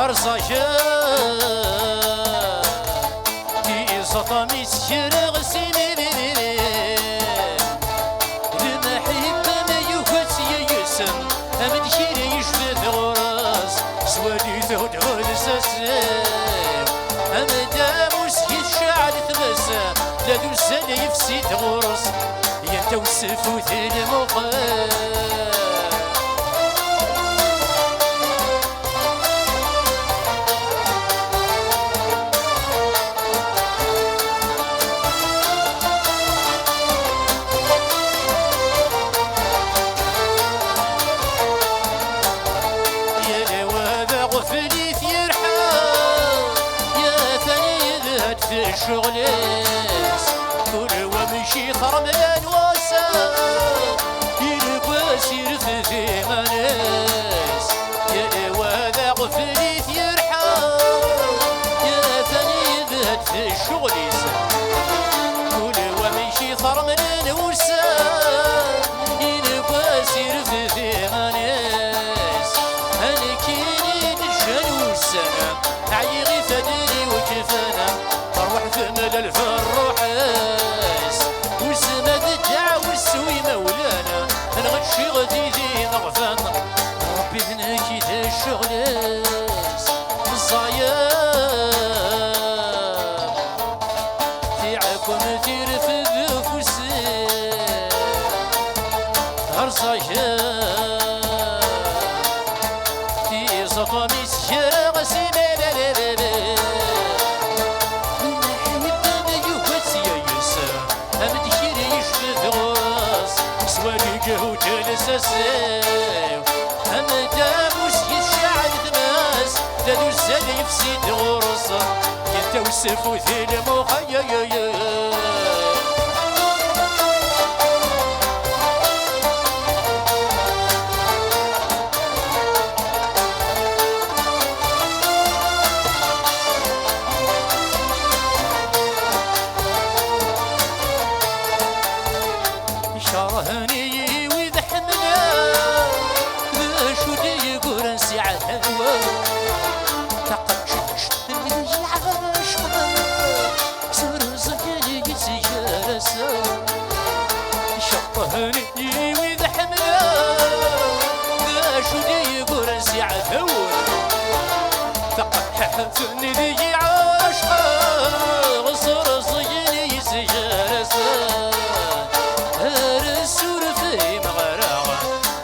أرصاجان تي سطامي سكر غسيني لما حب ما يوكت يسم أمد شيري يشفت غراس سوالي ثود غلساسم أمد موسكي شعل ثبسا لا دو سنة يفسي غرس ينتوسف وثيل مخاف الشغليس كل ومشي خرملان واسا يلبس يرث في مناس يا وذا غفليت يرحم يا ثاني ذهب في الشغليس كل ومشي خرملان واسا يلبس يرث في مناس انا كيني نشان والسنة عيغي فدري وكفانا روح ثمل الفروحاس وسمد الدعوة السوي مولانا نغشي غديدي نغفان ربي ذنكي ذا الشغلاس الصيام تيعكم تيرفد فسان هرصيام تي سطامي سجرة غسيمة سوالي وجلساسيو أما داموس يشعل دماس لا دو الزاد يفسد غرصة ينتوسف وثيل مخيا شرهني وذحمنا شو دي يقول نسيع الهوى تقشش من العشق صار زكاني يتجارسا شرهني وذحمنا شو دي يقول نسيع الهوى تقششني ذي عشق صار زكاني يتجارسا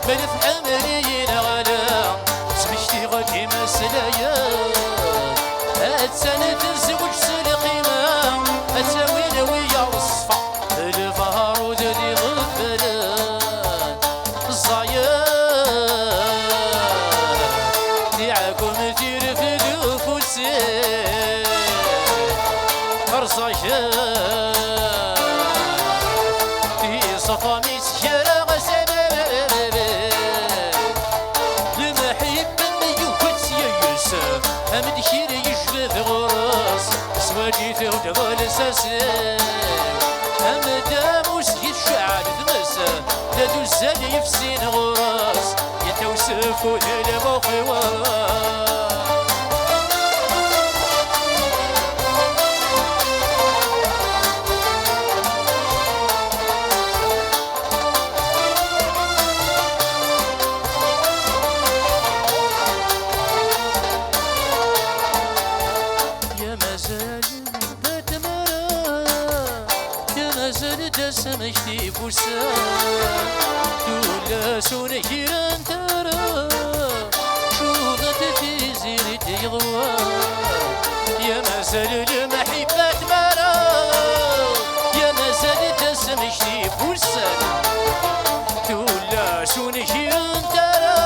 ملف عمري نغلا سمشتي غدي مسلايات أتسنى تزوج سلقيمة أتساوي ويا وصفة الفهر ودري غفلان الزايات ديعكم تيرفدو فوسين هرصايات تي صفامي سجرة غسالة أمد شيري يشفذ غراس سواجي ثود غلساسيو أما داموس يشعل ثمسا لا دو الزاد يفسين غراس يتوسف وذيل مخيوان سمشتي بوسان دولا سوني كيران ترى شو ذات في زيرتي يضوان يا مازال المحبة تمارا يا مازال تسمشتي بوسان دولا سوني كيران ترى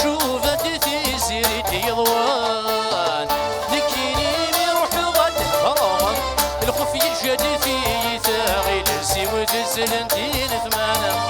شو ذات في زيرتي يضوان لكيني يروح غد فرغان الخوف يجد في ثاغي وتسلنتين ثمانة